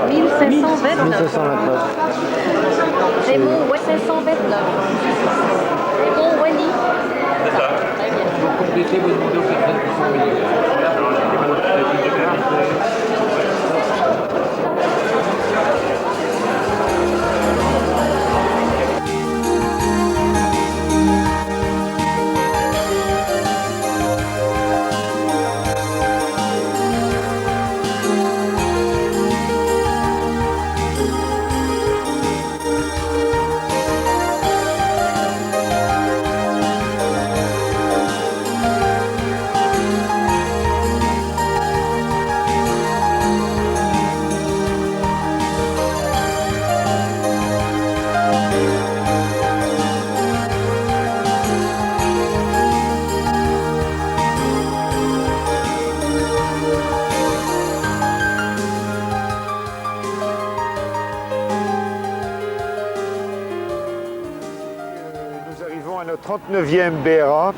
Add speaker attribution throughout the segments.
Speaker 1: 1529.
Speaker 2: 1529.
Speaker 1: Raymond, ouais, 529. Raymond, Wendy.
Speaker 3: C'est ça.
Speaker 1: Très bien.
Speaker 4: Pour compléter, vous demandez aux personnes qui sont au milieu.
Speaker 2: Nous arrivons à notre 39e BRA,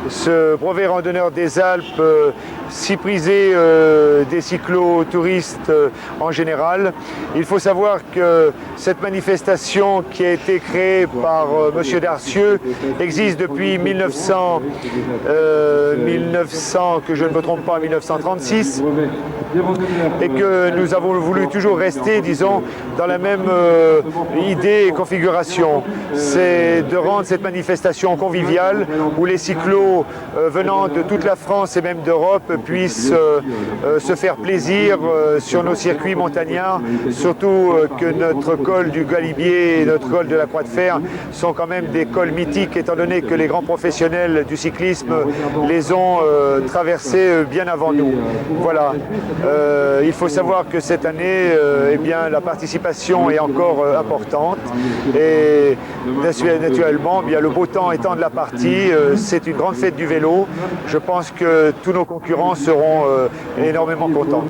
Speaker 2: ce brevet randonneur des Alpes si prisé des cyclotouristes en général. Il faut savoir que cette manifestation qui a été créée par M. Darcieux existe depuis 1900, que je ne me trompe pas, 1936, et que nous avons voulu toujours rester, disons, dans la même idée et configuration. C'est de rendre cette manifestation conviviale où les cyclos venant de toute la France et même d'Europe puissent se faire plaisir sur nos circuits montagnards, surtout que notre col du Galibier et notre col de la Croix de Fer sont quand même des cols mythiques étant donné que les grands professionnels du cyclisme les ont traversés bien avant nous. Voilà. Il faut savoir que cette année, eh bien, la participation est encore importante et naturellement, bien, le beau temps étant de la partie, c'est une grande fête du vélo. Je pense que tous nos concurrents seront énormément contents.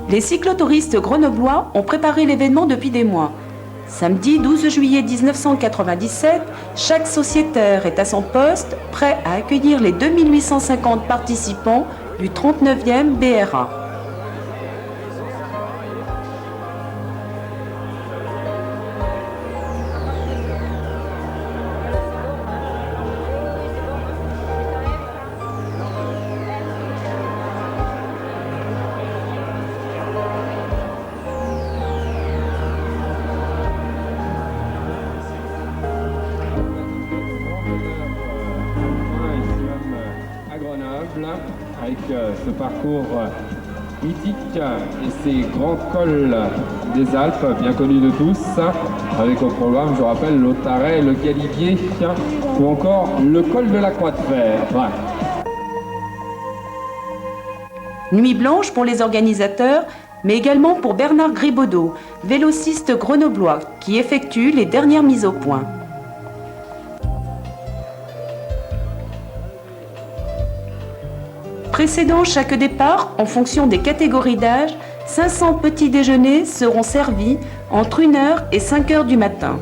Speaker 5: Les cyclotouristes grenoblois ont préparé l'événement depuis des mois. Samedi 12 juillet 1997, chaque sociétaire est à son poste, prêt à accueillir les 2850 participants du 39e BRA.
Speaker 4: Avec ce parcours mythique et ces grands cols des Alpes, bien connus de tous, avec au programme, je rappelle, l'Otaret, le Galibier ou encore le col de la Croix de Fer. Ouais.
Speaker 5: Nuit blanche pour les organisateurs, mais également pour Bernard Gribaudot, vélociste grenoblois, qui effectue les dernières mises au point. Précédant chaque départ, en fonction des catégories d'âge, 500 petits déjeuners seront servis entre 1h et 5h du matin.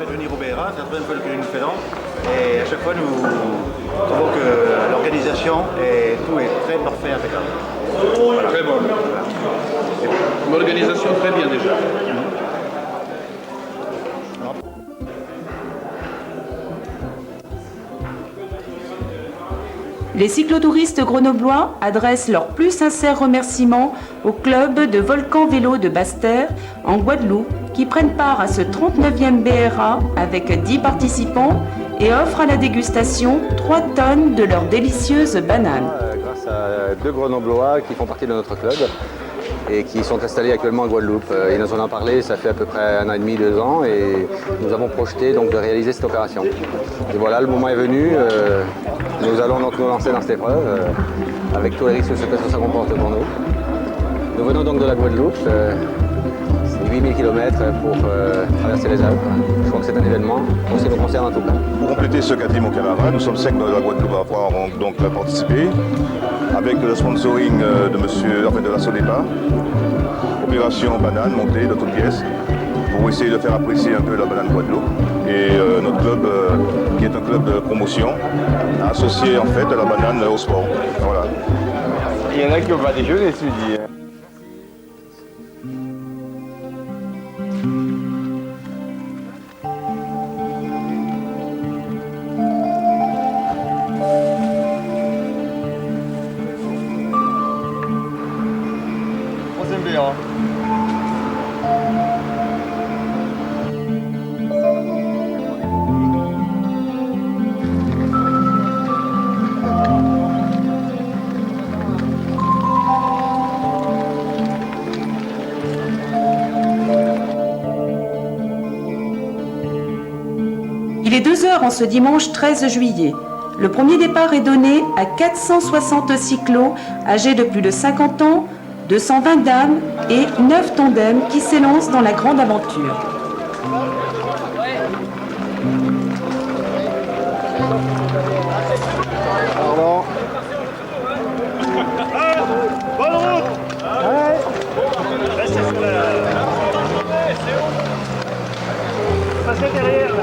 Speaker 6: De venir au BRA, c'est la troisième fois que nous le faisons et à chaque fois nous trouvons que l'organisation et tout est très parfait avec elle.
Speaker 3: Voilà. Très bon. L'organisation très bien déjà.
Speaker 5: Les cyclotouristes grenoblois adressent leurs plus sincères remerciements au club de Volcan Vélo de Basse-Terre en Guadeloupe qui prennent part à ce 39e BRA avec 10 participants et offrent à la dégustation 3 tonnes de leurs délicieuses bananes.
Speaker 7: Grâce à 2 grenoblois qui font partie de notre club.
Speaker 3: et qui sont installés actuellement en Guadeloupe. Ils nous en ont parlé, ça fait à peu près 1 an et demi, 2 ans, et nous avons projeté donc de réaliser cette opération. Et voilà, le moment est venu. Nous allons donc nous lancer dans cette épreuve avec tous les risques que ça comporte pour nous. Nous venons donc de la Guadeloupe. C'est 8000 km pour traverser les Alpes. Je crois que c'est un événement, en ce qui nous concerne en tout cas.
Speaker 7: Pour compléter ce qu'a dit mon camarade, nous sommes 5 de la Guadeloupe à avoir donc participé avec le sponsoring de la Sonepa, opération banane montée de toutes pièces pour essayer de faire apprécier un peu la banane Guadeloupe. Et notre club, qui est un club de promotion, a associé en fait la banane au sport. Voilà.
Speaker 8: Il y en a qui ont pas des jeux, les sudis.
Speaker 5: Il est 2 heures en ce dimanche 13 juillet. Le premier départ est donné à 460 cyclos âgés de plus de 50 ans, 220 dames et 9 tandems qui s'élancent dans la grande aventure.
Speaker 2: Pardon.
Speaker 9: Bonne route. Restez sur la... Passez derrière là.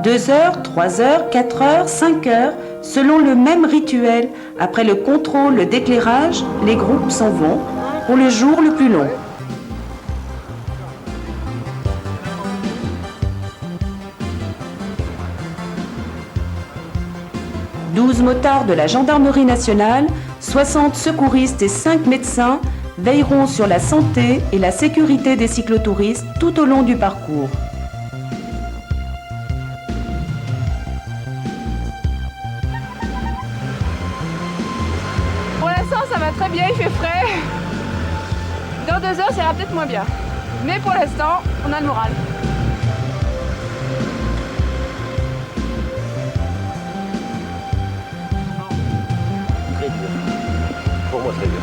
Speaker 5: Deux heures, 3 heures, 4 heures, 5 heures, selon le même rituel. Après le contrôle d'éclairage, les groupes s'en vont pour le jour le plus long. « 12 motards de la gendarmerie nationale, 60 secouristes et 5 médecins veilleront sur la santé et la sécurité des cyclotouristes tout au long du parcours.
Speaker 1: Pour l'instant, ça va très bien, il fait frais. Dans 2 heures, ça ira peut-être moins bien. Mais pour l'instant, on a le moral.
Speaker 6: Très dur. Pour moi, très dur.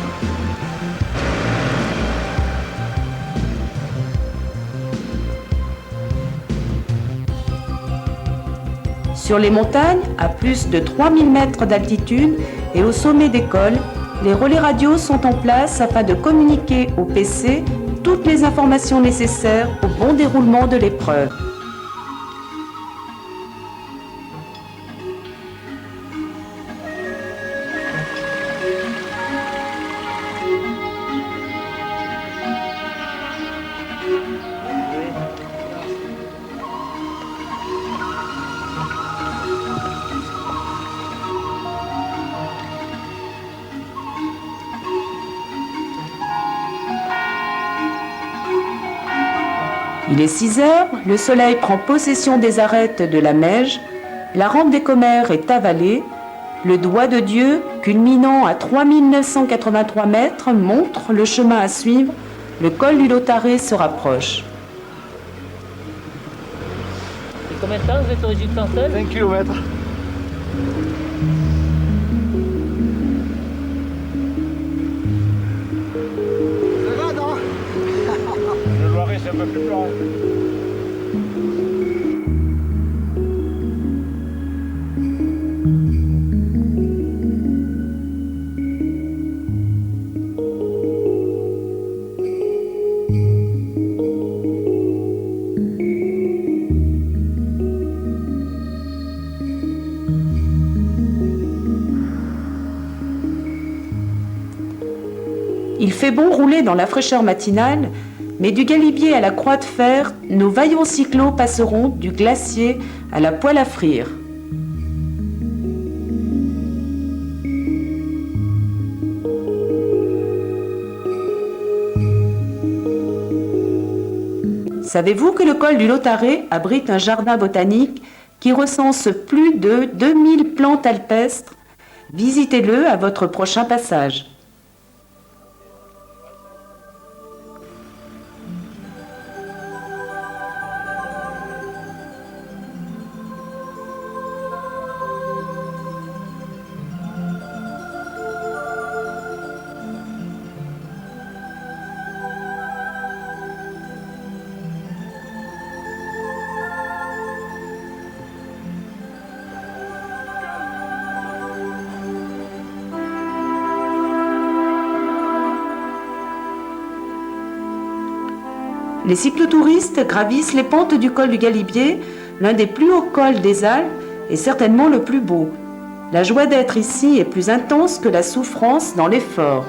Speaker 5: Sur les montagnes, à plus de 3000 mètres d'altitude et au sommet des cols, les relais radios sont en place afin de communiquer au PC toutes les informations nécessaires au bon déroulement de l'épreuve. Il est 6 heures, le soleil prend possession des arêtes de la Meige, la rampe des Commères est avalée, le doigt de Dieu, culminant à 3983 mètres, montre le chemin à suivre, le col du Lautaret se rapproche.
Speaker 10: Et combien de temps vous êtes origine française?
Speaker 2: 5 km.
Speaker 9: Le Loiret, c'est un peu plus blanc.
Speaker 5: Il fait bon rouler dans la fraîcheur matinale, mais du Galibier à la Croix de Fer, nos vaillants cyclos passeront du glacier à la poêle à frire. Savez-vous que le col du Lautaret abrite un jardin botanique qui recense plus de 2000 plantes alpestres? Visitez-le à votre prochain passage. Les cyclotouristes gravissent les pentes du col du Galibier, l'un des plus hauts cols des Alpes et certainement le plus beau. La joie d'être ici est plus intense que la souffrance dans l'effort.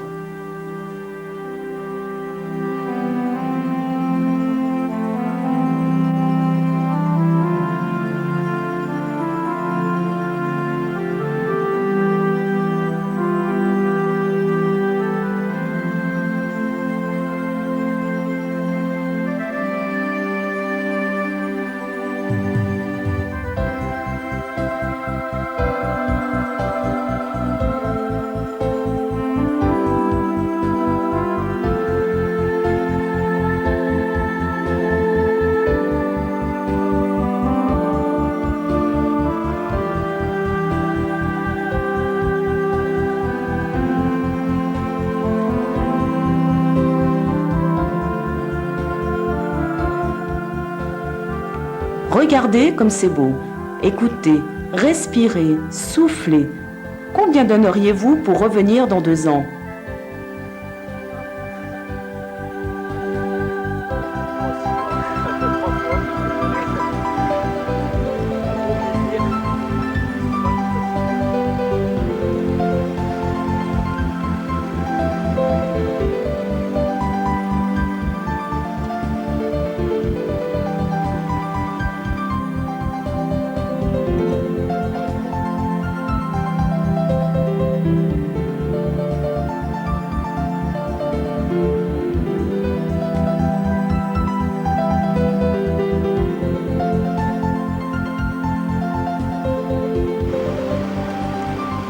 Speaker 5: Regardez comme c'est beau. Écoutez, respirez, soufflez. Combien donneriez-vous pour revenir dans 2 ans ?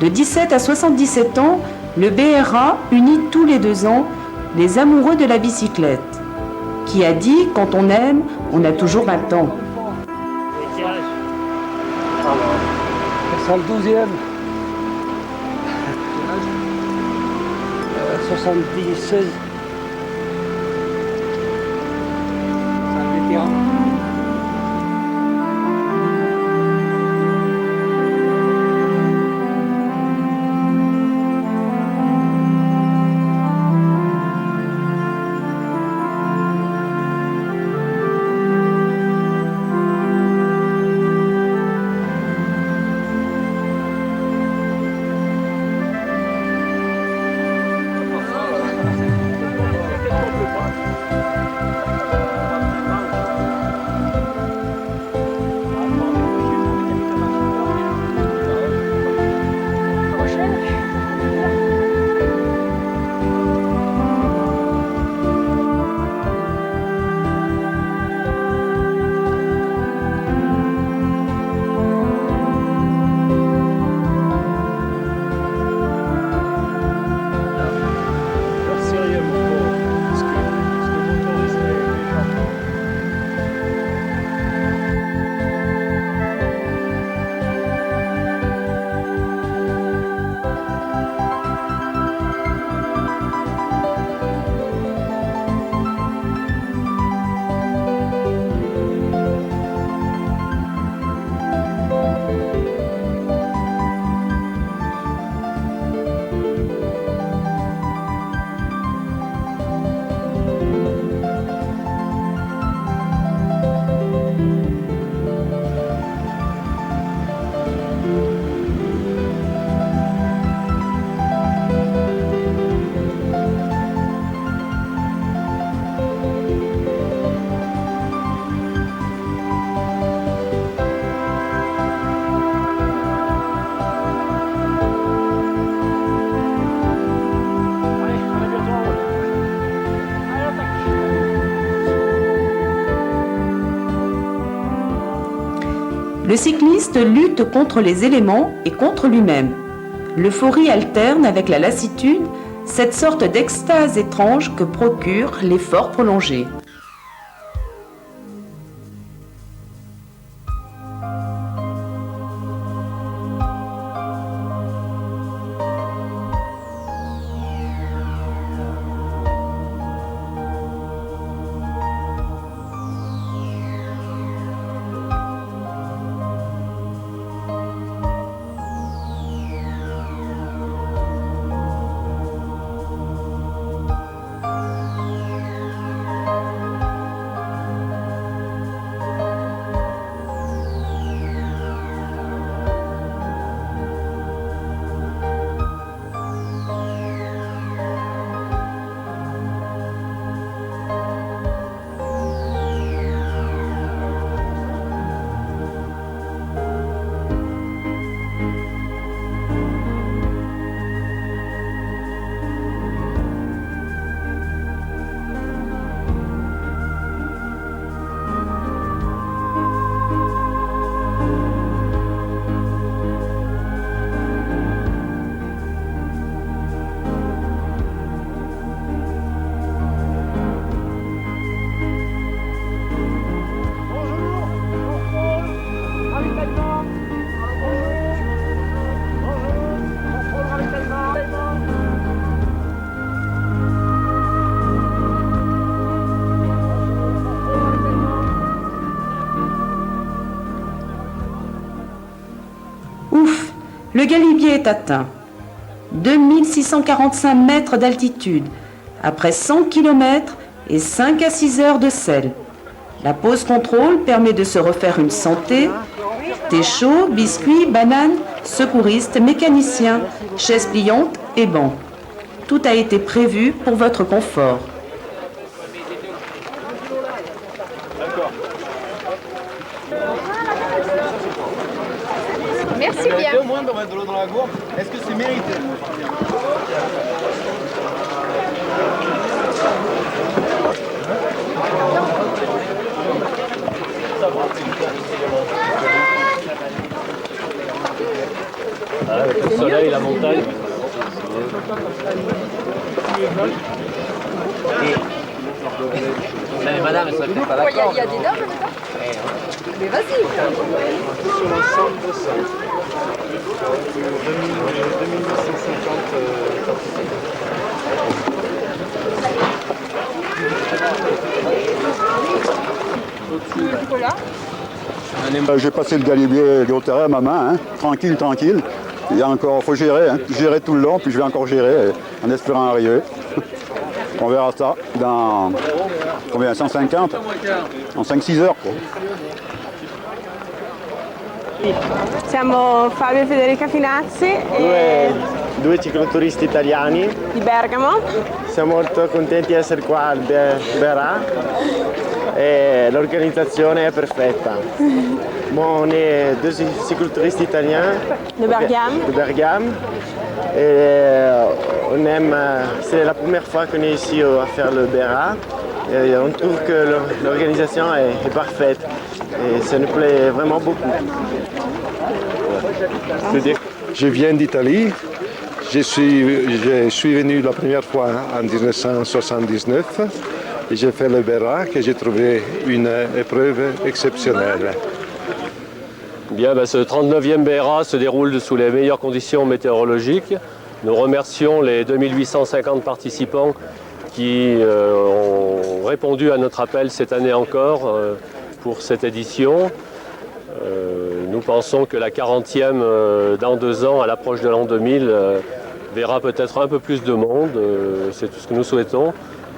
Speaker 5: De 17 à 77 ans, le BRA unit tous les 2 ans les amoureux de la bicyclette. Qui a dit, quand on aime, on a toujours 20 ans.
Speaker 11: C'est le 12e. 76. C'est un vétéran.
Speaker 5: Le cycliste lutte contre les éléments et contre lui-même. L'euphorie alterne avec la lassitude, cette sorte d'extase étrange que procure l'effort prolongé. Ouf, le galibier est atteint. 2645 mètres d'altitude, après 100 km et 5 à 6 heures de selle. La pause contrôle permet de se refaire une santé. Thé chaud, biscuits, bananes, secouristes, mécaniciens, chaises pliantes et bancs. Tout a été prévu pour votre confort.
Speaker 1: Merci bien.
Speaker 6: Au moins de mettre de l'eau dans la gourde. Est-ce que c'est mérité?
Speaker 10: Avec le soleil, la montagne. Mais madame, ça fait pas la corde.
Speaker 1: Il y a des dames dedans? Mais vas-y.
Speaker 9: Sur l'ensemble de ça. 2850
Speaker 1: Nicolas?
Speaker 12: J'ai passé le galibier du terrain à ma main, hein. Tranquille, tranquille. Il y a encore, faut gérer, hein. Gérer tout le long, puis je vais encore gérer en espérant arriver. On verra ça dans combien, 150? En 5-6 heures, quoi.
Speaker 13: Siamo Fabio e Federica Finazzi
Speaker 14: Due cicloturisti italiani
Speaker 13: di Bergamo.
Speaker 14: Siamo molto contenti di essere qua al Berà et l'organisation est parfaite. Bon, on est deux cyclotouristes italiens
Speaker 13: de
Speaker 14: Bergame et on aime, c'est la première fois qu'on est ici à faire le Berà et on trouve que l'organisation est parfaite et ça nous plaît vraiment beaucoup.
Speaker 15: Je viens d'Italie. Je suis venu la première fois en 1979 et j'ai fait le Berà que j'ai trouvé une épreuve exceptionnelle.
Speaker 16: Bien, ce 39e BRA se déroule sous les meilleures conditions météorologiques. Nous remercions les 2850 participants qui ont répondu à notre appel cette année encore pour cette édition. Nous pensons que la 40e dans 2 ans, à l'approche de l'an 2000, verra peut-être un peu plus de monde. C'est tout ce que nous souhaitons.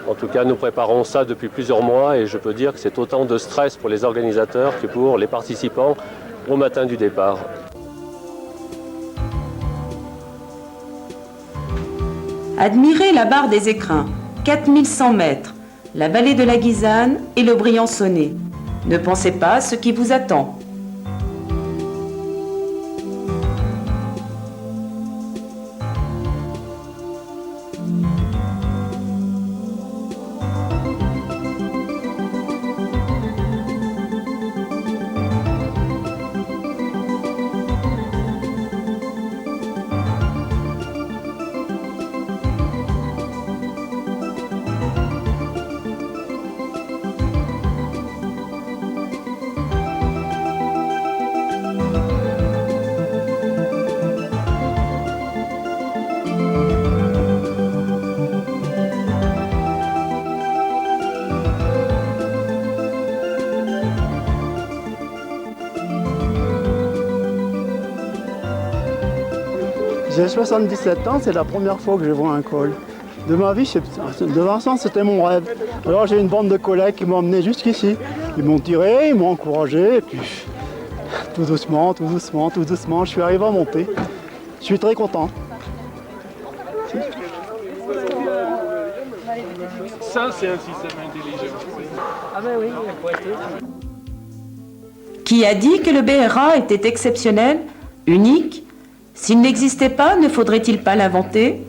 Speaker 16: En tout cas, nous préparons ça depuis plusieurs mois et je peux dire que c'est autant de stress pour les organisateurs que pour les participants au matin du départ.
Speaker 5: Admirez la barre des Écrins, 4100 mètres, la vallée de la Guisane et le Briançonnais. Ne pensez pas à ce qui vous attend.
Speaker 9: J'ai 77 ans, c'est la première fois que je vois un col. De ma vie, de Vincent, c'était mon rêve. Alors j'ai une bande de collègues qui m'ont emmené jusqu'ici. Ils m'ont tiré, ils m'ont encouragé, et puis tout doucement, tout doucement, tout doucement, je suis arrivé à monter. Je suis très content.
Speaker 17: Ça, c'est un système intelligent.
Speaker 11: Ah ben oui, il faut être.
Speaker 5: Qui a dit que le BRA était exceptionnel, unique? S'il n'existait pas, ne faudrait-il pas l'inventer?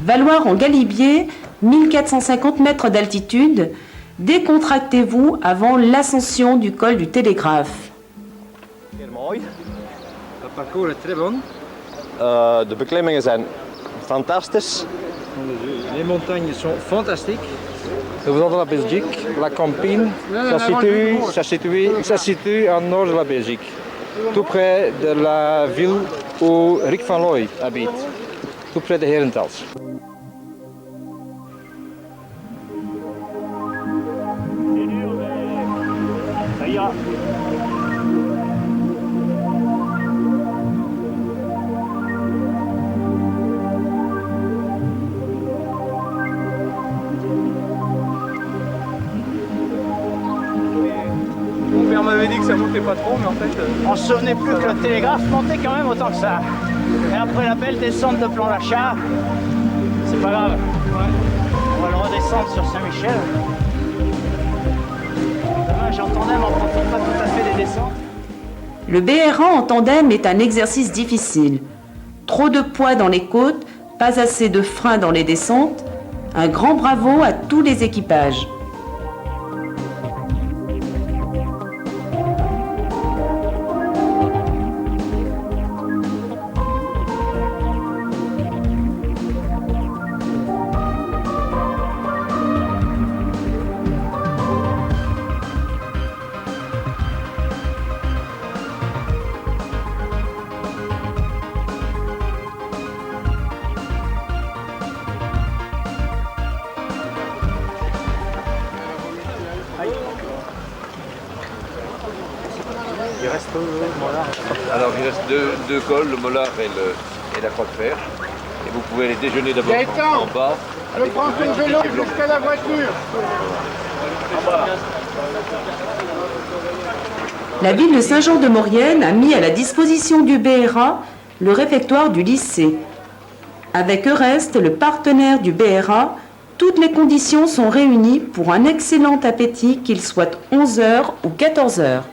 Speaker 5: Valoir en Galibier, 1450 mètres d'altitude, décontractez-vous avant l'ascension du col du Télégraphe.
Speaker 18: Heel mooi. Het parcours is très bon. De beklimmingen zijn fantastisch.
Speaker 19: Les montagnes sont fantastiques. Vous êtes dans la Belgique, la Campine, ça situe au nord de la Belgique, tout près de la ville où Rick van Looy habite, tout près de Herentals. Mon père m'avait dit que ça montait pas trop, mais en fait...
Speaker 20: On se souvenait plus que le télégraphe montait quand même autant que ça. Et après la belle descente de Plan d'Achat, c'est pas grave. On va le redescendre sur Saint-Michel. Dommage, en tandem, on ne profite pas tout à fait des descentes.
Speaker 5: Le BRA en tandem est un exercice difficile. Trop de poids dans les côtes, pas assez de frein dans les descentes. Un grand bravo à tous les équipages.
Speaker 6: Il reste le Mollard.
Speaker 21: Alors il reste deux cols, le Mollard et la Croix de Fer. Et vous pouvez aller déjeuner d'abord en bas.
Speaker 9: Je prends ton vélo jusqu'à la voiture.
Speaker 5: La ville de Saint-Jean-de-Maurienne a mis à la disposition du BRA le réfectoire du lycée. Avec Eurest, le partenaire du BRA, toutes les conditions sont réunies pour un excellent appétit, qu'il soit 11h ou 14h.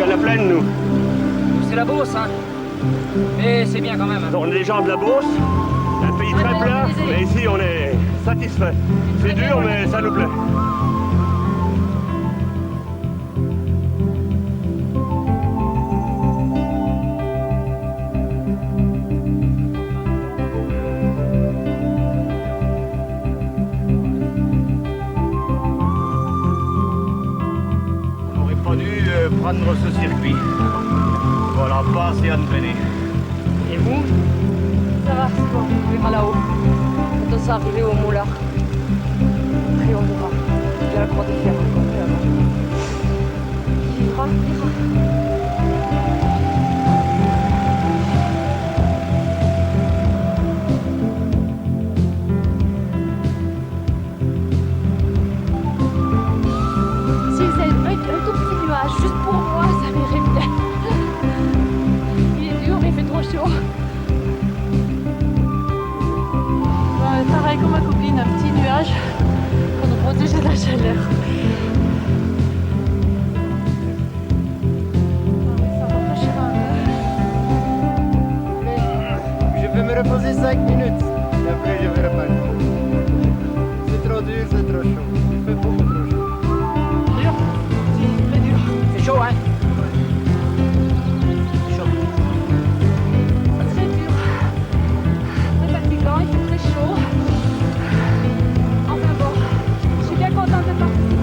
Speaker 22: La plaine, nous.
Speaker 11: C'est la Beauce, hein. Mais c'est bien quand même.
Speaker 22: On est des gens de la Beauce, un pays très plat, mais ici on est satisfait. C'est dur, mais ça nous plaît.
Speaker 20: Prendre ce circuit. Voilà, pas assez entraîné.
Speaker 11: Et vous?
Speaker 1: Ça va, c'est bon, on verra là-haut. Quand on s'est arrivé au Moulard. Après on verra. Il y a la croix de fer encore. Il ira, il ira. Si vous avez un tout petit nuage, juste pour moi, ça m'irait bien. Il est dur, il fait trop chaud. Pareil comme ma copine, un petit nuage pour nous protéger de la chaleur.
Speaker 9: Je vais me reposer 5 minutes et après je vais repartir. C'est trop dur, c'est trop chaud. Il fait beaucoup trop chaud.
Speaker 11: Dur? C'est très dur. C'est chaud, hein? C'est chaud.
Speaker 1: C'est très dur. Très fatigant, il fait très chaud. Enfin bon, je suis bien contente de participer.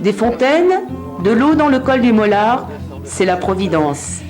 Speaker 5: Des fontaines, de l'eau dans le col du Mollard, c'est la Providence.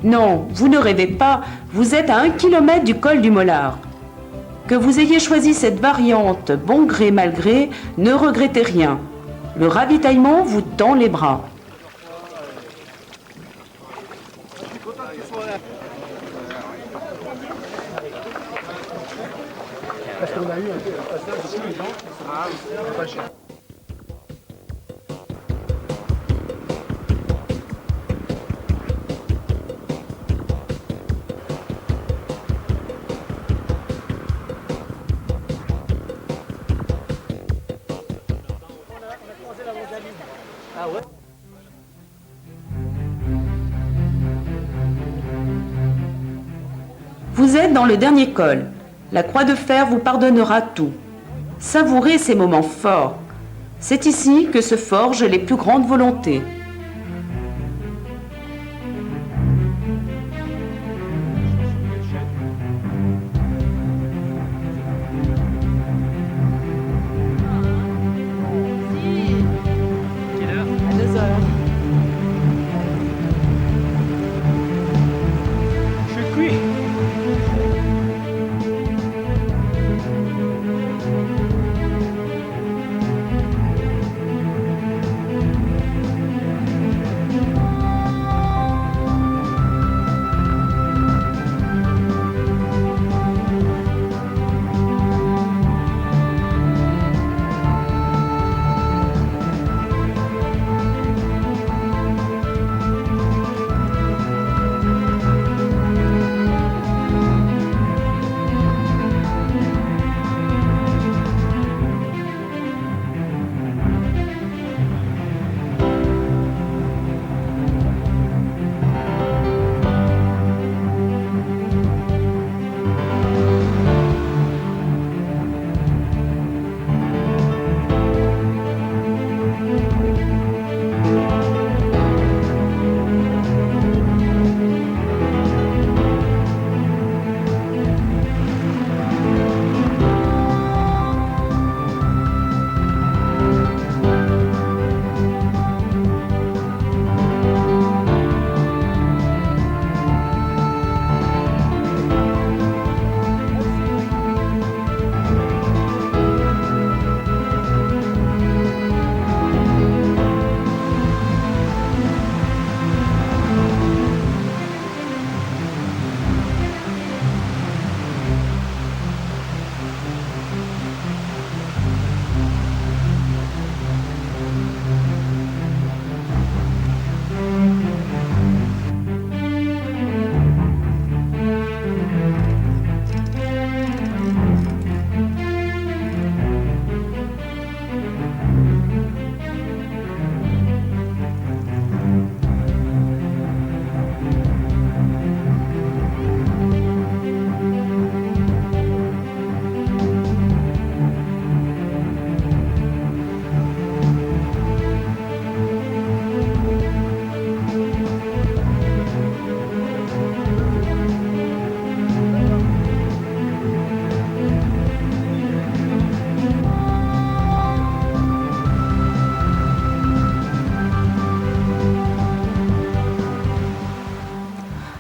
Speaker 5: Non, vous ne rêvez pas, vous êtes à 1 kilomètre du col du Mollard. Que vous ayez choisi cette variante bon gré mal gré, ne regrettez rien. Le ravitaillement vous tend les bras.
Speaker 9: Parce qu'on a eu un passage de tous les gens. Pas cher.
Speaker 5: Vous êtes dans le dernier col. La croix de fer vous pardonnera tout. Savourez ces moments forts. C'est ici que se forgent les plus grandes volontés.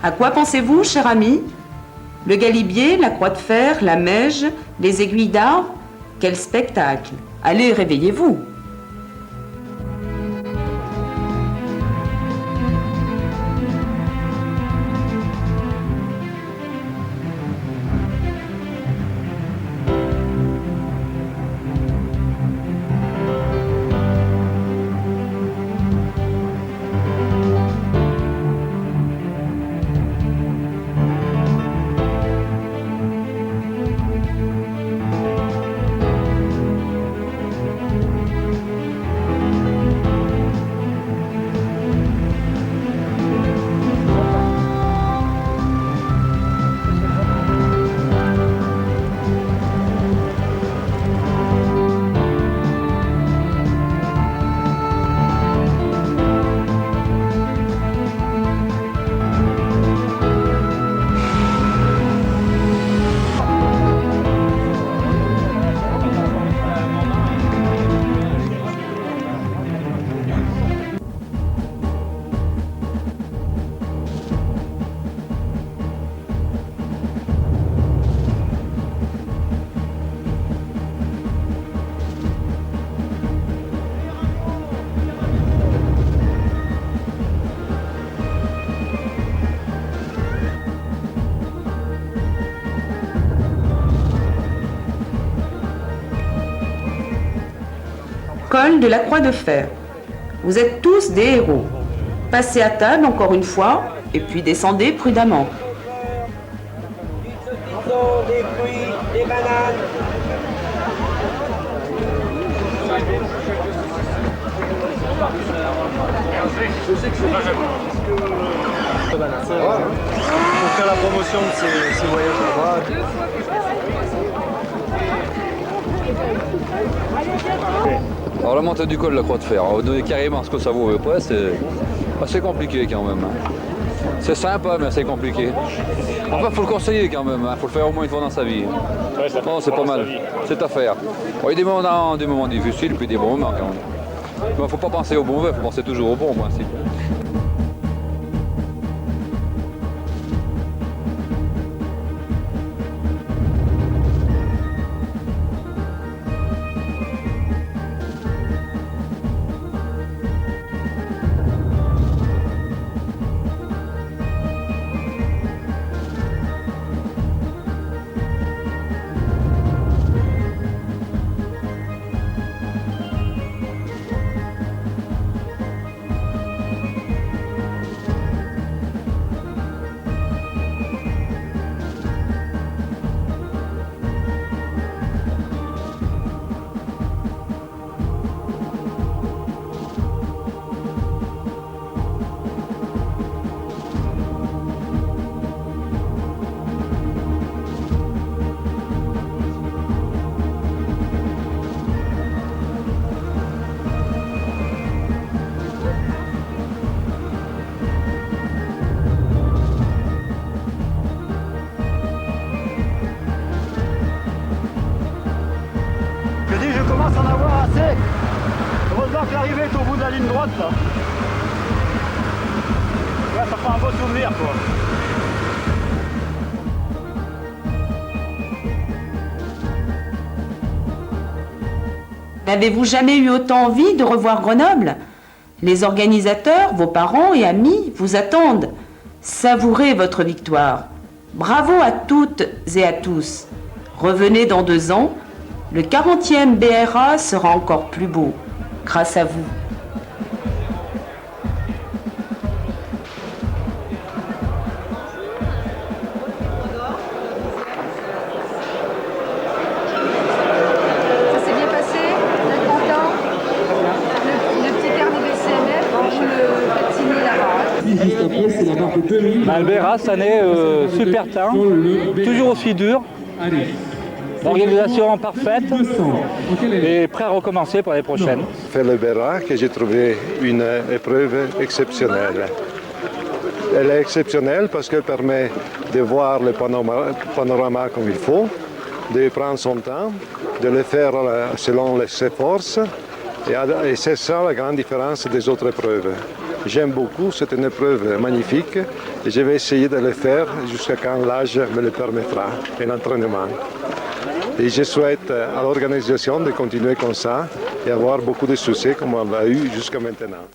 Speaker 5: À quoi pensez-vous, cher ami? Le galibier, la croix de fer, la meige, les aiguilles d'arbre? Quel spectacle! Allez, réveillez-vous! Col de la Croix de Fer. Vous êtes tous des héros. Passez à table encore une fois, et puis descendez prudemment.
Speaker 3: Des fruits, des bananes.
Speaker 21: Je sais que c'est pas
Speaker 14: Pour faire la promotion de ces voyages là-bas.
Speaker 4: Alors la montée du col de la Croix de Fer, on va donner carrément ce que ça vaut après, c'est assez compliqué quand même. C'est sympa mais c'est compliqué. Enfin il faut le conseiller quand même, il faut le faire au moins une fois dans sa vie. Oh, c'est pas mal, c'est à faire. Bon, il y a des moments difficiles puis des bons moments quand même. Mais il ne faut pas penser au bon vin, il faut penser toujours au bon principe.
Speaker 9: que l'arrivée est au bout de la ligne droite là. Ouais, ça fait un beau souvenir quoi.
Speaker 5: N'avez-vous jamais eu autant envie de revoir Grenoble? Les organisateurs, vos parents et amis vous attendent. Savourez votre victoire. Bravo à toutes et à tous. Revenez dans 2 ans. Le 40e BRA sera encore plus beau, grâce à vous.
Speaker 1: Ça s'est bien passé? Vous êtes content? Le petit carnet BCMF, vous le faites signer là-bas.
Speaker 19: Le BRA, cette année, super temps, toujours aussi dur. L'organisation parfaite et prêt à recommencer pour les prochaines.
Speaker 15: Faire le BRA, que j'ai trouvé une épreuve exceptionnelle. Elle est exceptionnelle parce qu'elle permet de voir le panorama comme il faut, de prendre son temps, de le faire selon ses forces Et c'est ça la grande différence des autres épreuves. J'aime beaucoup, c'est une épreuve magnifique et je vais essayer de le faire jusqu'à quand l'âge me le permettra et l'entraînement. Et je souhaite à l'organisation de continuer comme ça et avoir beaucoup de succès comme on l'a eu jusqu'à maintenant.